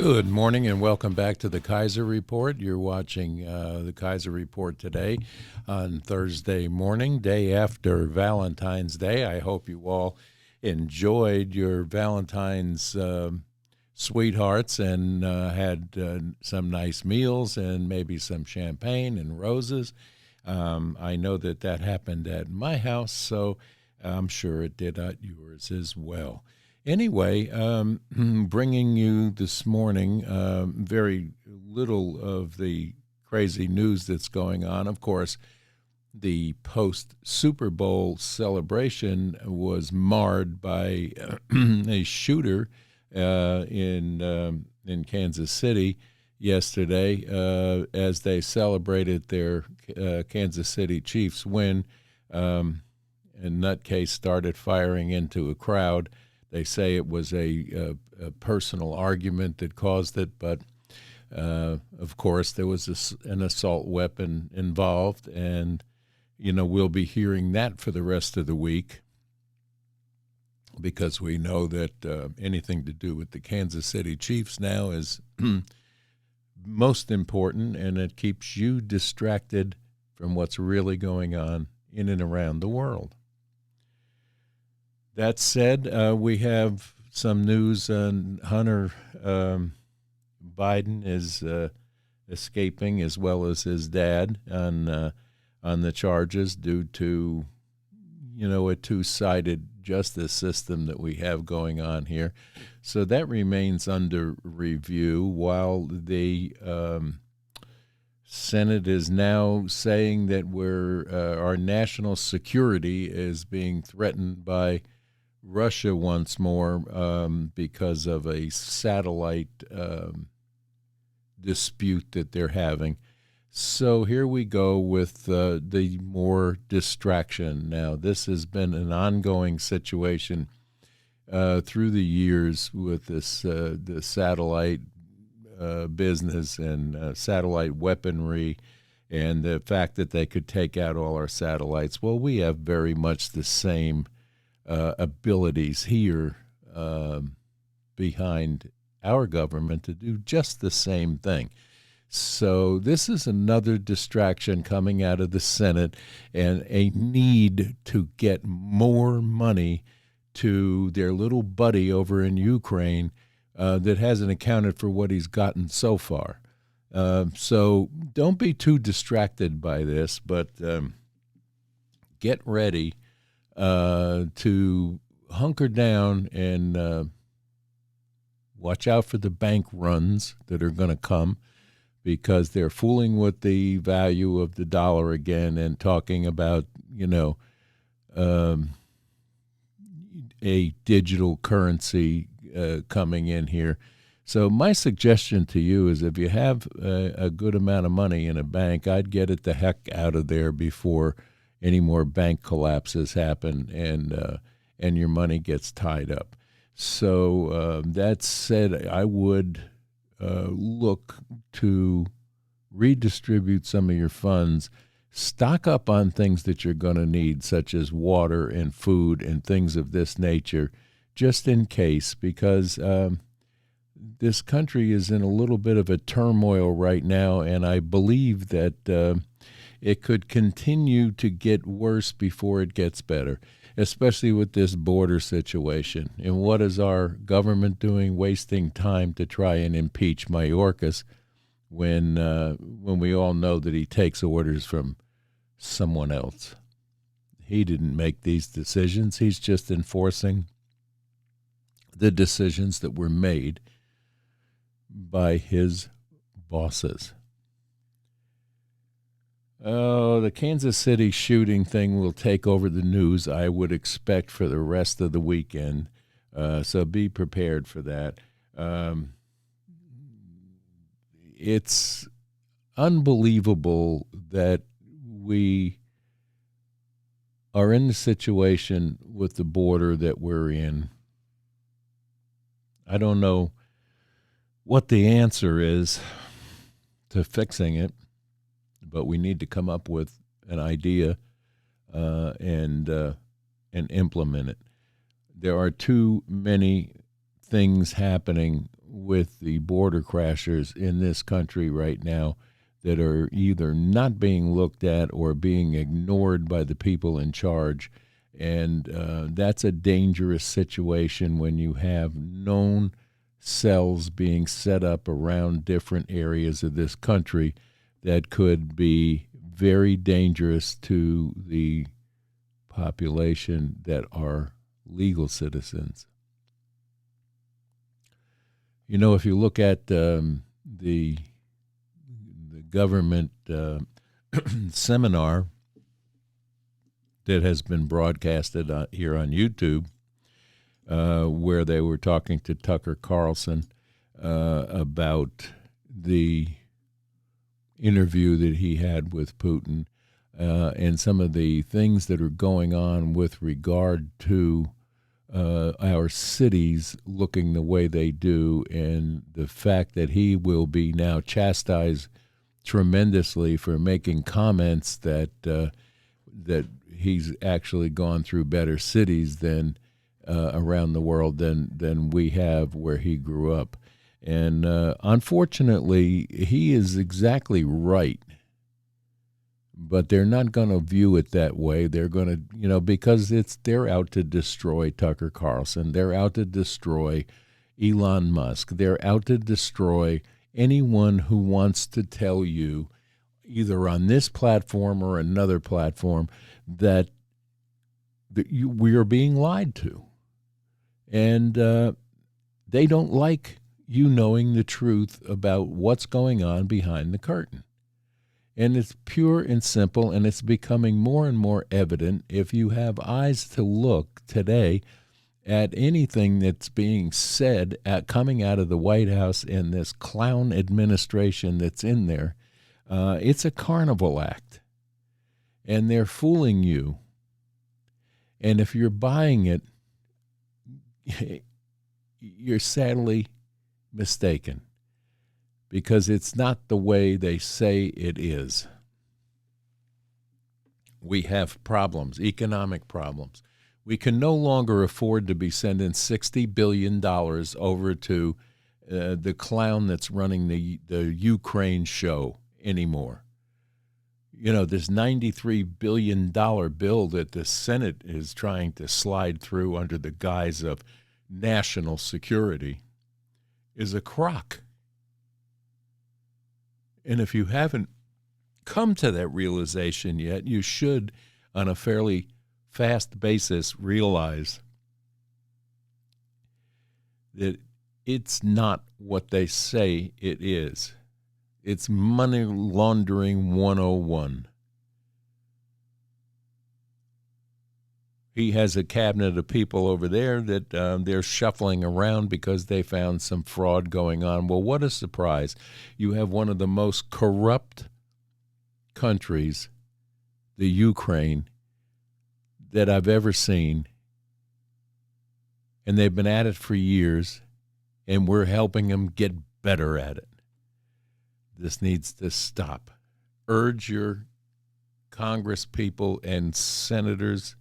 Good morning and welcome back to the Kaiser Report. You're watching the Kaiser Report today on Thursday morning, day after Valentine's Day. I hope you all enjoyed your Valentine's sweethearts and had some nice meals and maybe some champagne and roses. I know that happened at my house, so I'm sure it did at yours as well. Anyway, bringing you this morning very little of the crazy news that's going on. Of course, the post-Super Bowl celebration was marred by a shooter in Kansas City yesterday as they celebrated their Kansas City Chiefs win. A nutcase started firing into a crowd. They say it was a personal argument that caused it, but of course there was an assault weapon involved, and we'll be hearing that for the rest of the week because we know that anything to do with the Kansas City Chiefs now is most important, and it keeps you distracted from what's really going on in and around the world. That said, we have some news on Hunter Biden is escaping, as well as his dad, on the charges due to a two-sided justice system that we have going on here. So that remains under review while the Senate is now saying that our national security is being threatened by Russia once more because of a satellite dispute that they're having. So here we go with the more distraction. Now, this has been an ongoing situation through the years with this the satellite business and satellite weaponry and the fact that they could take out all our satellites. Well, we have very much the same abilities here behind our government to do just the same thing. So this is another distraction coming out of the Senate and a need to get more money to their little buddy over in Ukraine that hasn't accounted for what he's gotten so far. So don't be too distracted by this, but get ready to hunker down and watch out for the bank runs that are going to come, because they're fooling with the value of the dollar again and talking about, a digital currency coming in here. So my suggestion to you is if you have a good amount of money in a bank, I'd get it the heck out of there before any more bank collapses happen and your money gets tied up. So that said, I would look to redistribute some of your funds, stock up on things that you're going to need, such as water and food and things of this nature, just in case, because this country is in a little bit of a turmoil right now, and I believe that it could continue to get worse before it gets better, especially with this border situation. And what is our government doing? Wasting time to try and impeach Mayorkas when we all know that he takes orders from someone else. He didn't make these decisions. He's just enforcing the decisions that were made by his bosses. Oh, the Kansas City shooting thing will take over the news, I would expect, for the rest of the weekend. So be prepared for that. It's unbelievable that we are in the situation with the border that we're in. I don't know what the answer is to fixing it, but we need to come up with an idea and implement it. There are too many things happening with the border crashers in this country right now that are either not being looked at or being ignored by the people in charge. And that's a dangerous situation when you have known cells being set up around different areas of this country that could be very dangerous to the population that are legal citizens. You know, if you look at the government seminar that has been broadcasted here on YouTube, where they were talking to Tucker Carlson about the interview that he had with Putin and some of the things that are going on with regard to our cities looking the way they do, and the fact that he will be now chastised tremendously for making comments that that he's actually gone through better cities than around the world than we have where he grew up. And unfortunately, he is exactly right. But they're not going to view it that way. They're going to, because they're out to destroy Tucker Carlson. They're out to destroy Elon Musk. They're out to destroy anyone who wants to tell you, either on this platform or another platform, that we are being lied to. And they don't like you knowing the truth about what's going on behind the curtain. And it's pure and simple, and it's becoming more and more evident if you have eyes to look today at anything that's being said coming out of the White House and this clown administration that's in there. It's a carnival act, and they're fooling you. And if you're buying it, you're sadly mistaken, because it's not the way they say it is. We have problems, economic problems. We can no longer afford to be sending $60 billion over to the clown that's running the Ukraine show anymore. This $93 billion bill that the Senate is trying to slide through under the guise of national security is a crock. And if you haven't come to that realization yet, you should, on a fairly fast basis, realize that it's not what they say it is. It's money laundering 101. He has a cabinet of people over there that they're shuffling around because they found some fraud going on. Well, what a surprise. You have one of the most corrupt countries, the Ukraine, that I've ever seen. And they've been at it for years, and we're helping them get better at it. This needs to stop. Urge your Congress people and senators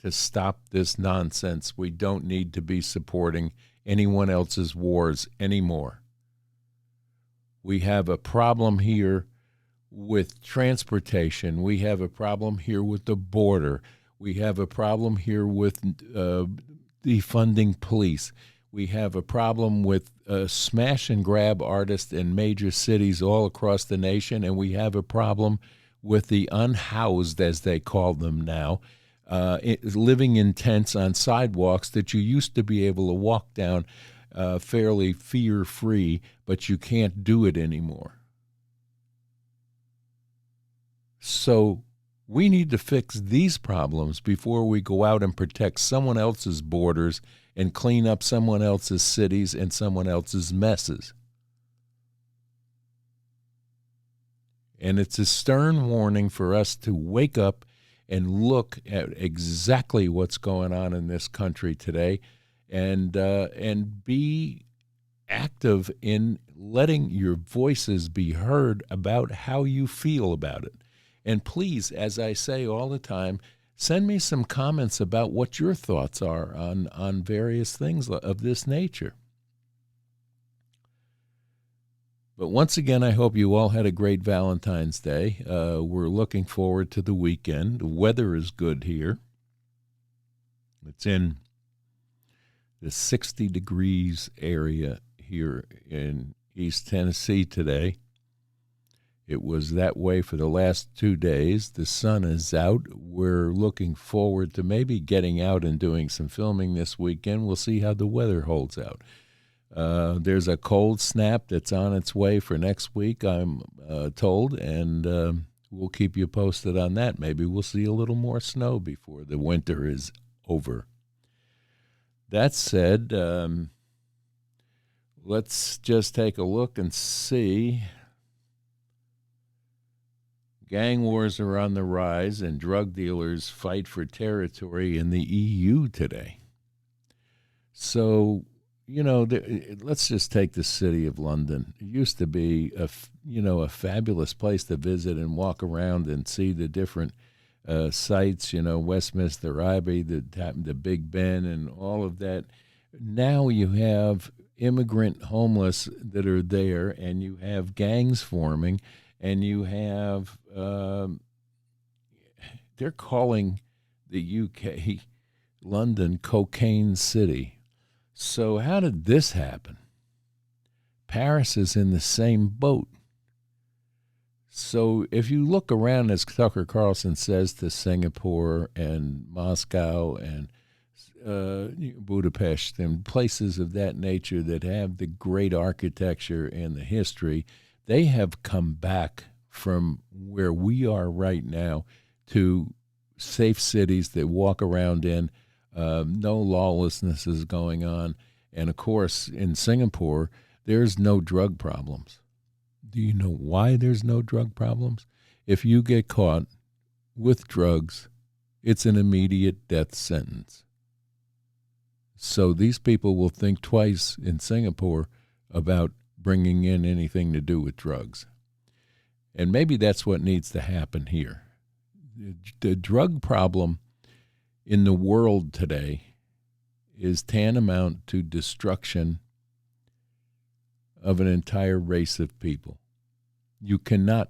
to stop this nonsense. We don't need to be supporting anyone else's wars anymore. We have a problem here with transportation. We have a problem here with the border. We have a problem here with defunding police. We have a problem with smash and grab artists in major cities all across the nation, and we have a problem with the unhoused, as they call them now, living in tents on sidewalks that you used to be able to walk down fairly fear-free, but you can't do it anymore. So we need to fix these problems before we go out and protect someone else's borders and clean up someone else's cities and someone else's messes. And it's a stern warning for us to wake up and look at exactly what's going on in this country today, and be active in letting your voices be heard about how you feel about it. And please, as I say all the time, send me some comments about what your thoughts are on various things of this nature. But once again, I hope you all had a great Valentine's Day. We're looking forward to the weekend. The weather is good here. It's in the 60 degrees area here in East Tennessee today. It was that way for the last 2 days. The sun is out. We're looking forward to maybe getting out and doing some filming this weekend. We'll see how the weather holds out. There's a cold snap that's on its way for next week, I'm told, and we'll keep you posted on that. Maybe we'll see a little more snow before the winter is over. That said, let's just take a look and see. Gang wars are on the rise, and drug dealers fight for territory in the EU today. So, let's just take the city of London. It used to be a fabulous place to visit and walk around and see the different sites, Westminster Abbey, the Big Ben, and all of that. Now you have immigrant homeless that are there, and you have gangs forming, and you have they're calling the UK, London, Cocaine City. So how did this happen? Paris is in the same boat. So if you look around, as Tucker Carlson says, to Singapore and Moscow and Budapest and places of that nature that have the great architecture and the history, they have come back from where we are right now to safe cities that walk around in. No lawlessness is going on. And, of course, in Singapore, there's no drug problems. Do you know why there's no drug problems? If you get caught with drugs, it's an immediate death sentence. So these people will think twice in Singapore about bringing in anything to do with drugs. And maybe that's what needs to happen here. The drug problem in the world today is tantamount to destruction of an entire race of people. You cannot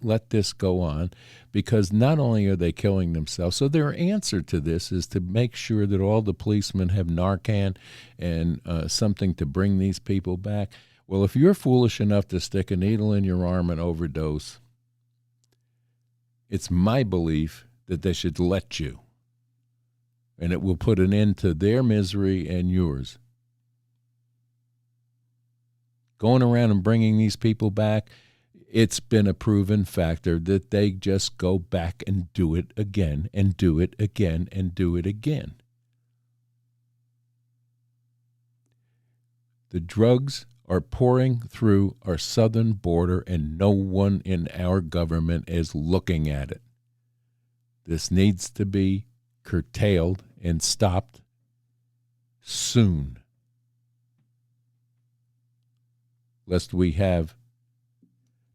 let this go on, because not only are they killing themselves, so their answer to this is to make sure that all the policemen have Narcan and something to bring these people back. Well, if you're foolish enough to stick a needle in your arm and overdose, it's my belief that they should let you. And it will put an end to their misery and yours. Going around and bringing these people back, it's been a proven factor that they just go back and do it again and do it again and do it again. The drugs are pouring through our southern border, and no one in our government is looking at it. This needs to be curtailed and stopped soon, lest we have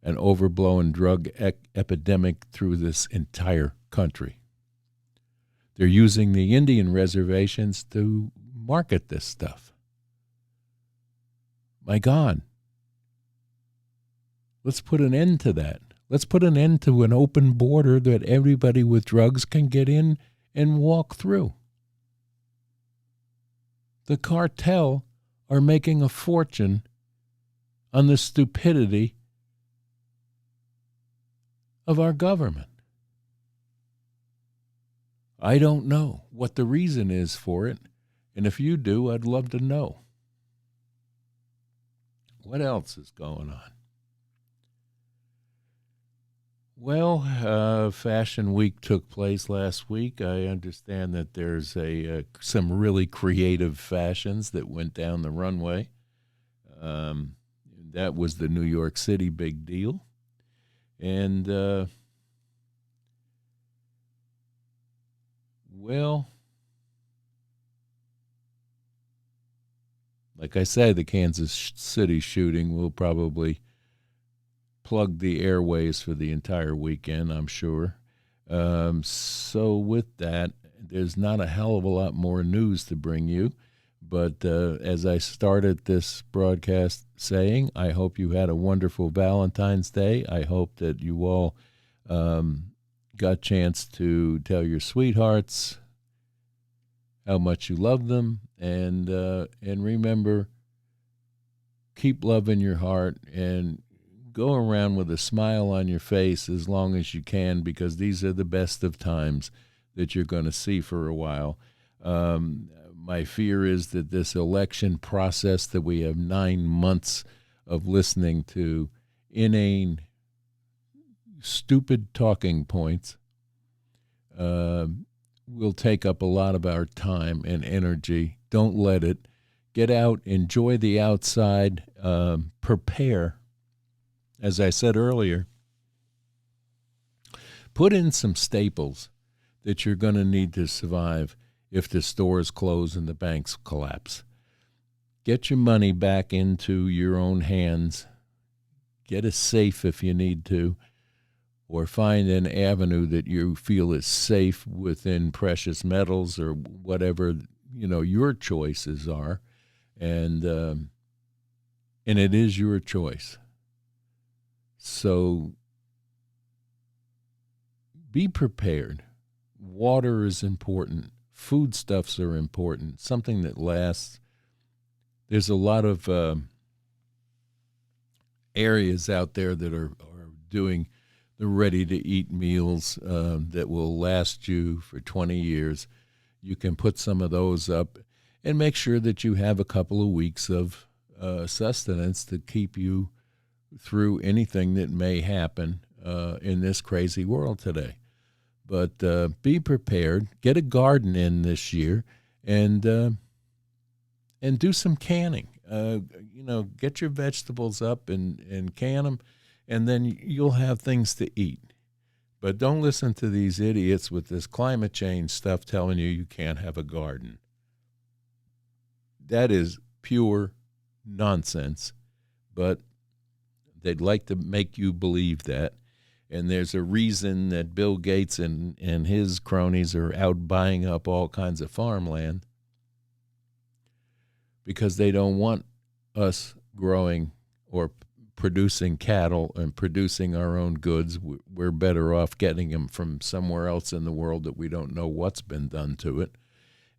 an overblown drug epidemic through this entire country. They're using the Indian reservations to market this stuff. My God, let's put an end to that. Let's put an end to an open border that everybody with drugs can get in and walk through. The cartel are making a fortune on the stupidity of our government. I don't know what the reason is for it, and if you do, I'd love to know. What else is going on? Well, Fashion Week took place last week. I understand that there's some really creative fashions that went down the runway. That was the New York City big deal. And, well, like I said, the Kansas City shooting will probably plug the airways for the entire weekend, I'm sure. So with that, there's not a hell of a lot more news to bring you, But as I started this broadcast saying, I hope you had a wonderful Valentine's Day. I hope that you all got a chance to tell your sweethearts how much you love them, and remember, keep love in your heart and go around with a smile on your face as long as you can, because these are the best of times that you're going to see for a while. My fear is that this election process that we have 9 months of listening to inane, stupid talking points will take up a lot of our time and energy. Don't let it. Get out, enjoy the outside, prepare. As I said earlier, put in some staples that you're going to need to survive if the stores close and the banks collapse. Get your money back into your own hands. Get a safe if you need to, or find an avenue that you feel is safe within precious metals or whatever, your choices are. And it is your choice. So be prepared. Water is important. Foodstuffs are important. Something that lasts. There's a lot of areas out there that are doing the ready-to-eat meals that will last you for 20 years. You can put some of those up and make sure that you have a couple of weeks of sustenance to keep you through anything that may happen in this crazy world today. But be prepared. Get a garden in this year, and do some canning. Get your vegetables up and can them, and then you'll have things to eat. But don't listen to these idiots with this climate change stuff telling you can't have a garden. That is pure nonsense, but they'd like to make you believe that. And there's a reason that Bill Gates and his cronies are out buying up all kinds of farmland, because they don't want us growing or producing cattle and producing our own goods. We're better off getting them from somewhere else in the world that we don't know what's been done to it.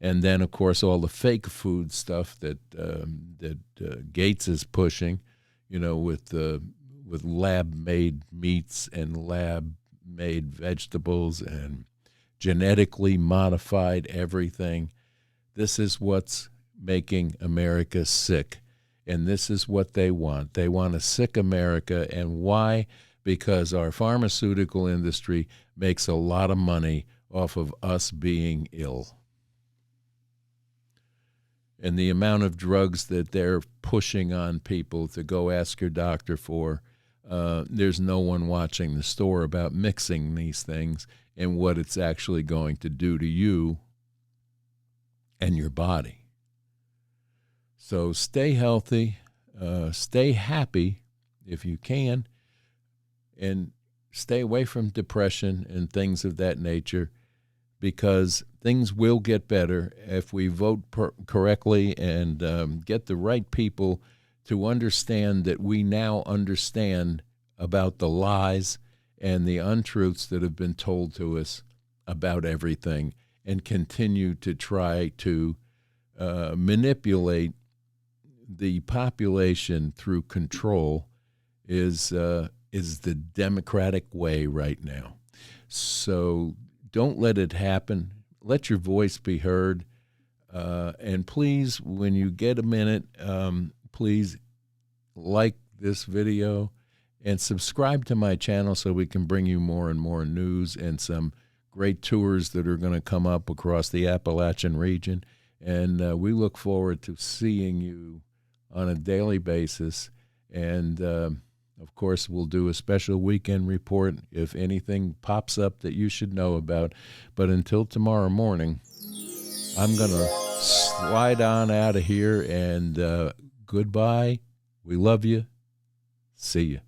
And then, of course, all the fake food stuff that Gates is pushing, with lab-made meats and lab-made vegetables and genetically modified everything. This is what's making America sick, and this is what they want. They want a sick America, and why? Because our pharmaceutical industry makes a lot of money off of us being ill. And the amount of drugs that they're pushing on people to go ask your doctor for, there's no one watching the store about mixing these things and what it's actually going to do to you and your body. So stay healthy, stay happy if you can, and stay away from depression and things of that nature, because things will get better if we vote correctly and get the right people to understand that we now understand about the lies and the untruths that have been told to us about everything, and continue to try to manipulate the population through control is the Democratic way right now. So don't let it happen. Let your voice be heard. And please, when you get a minute, please like this video and subscribe to my channel so we can bring you more and more news and some great tours that are going to come up across the Appalachian region. And we look forward to seeing you on a daily basis. And, of course, we'll do a special weekend report if anything pops up that you should know about. But until tomorrow morning, I'm going to slide on out of here, and goodbye. We love you. See you.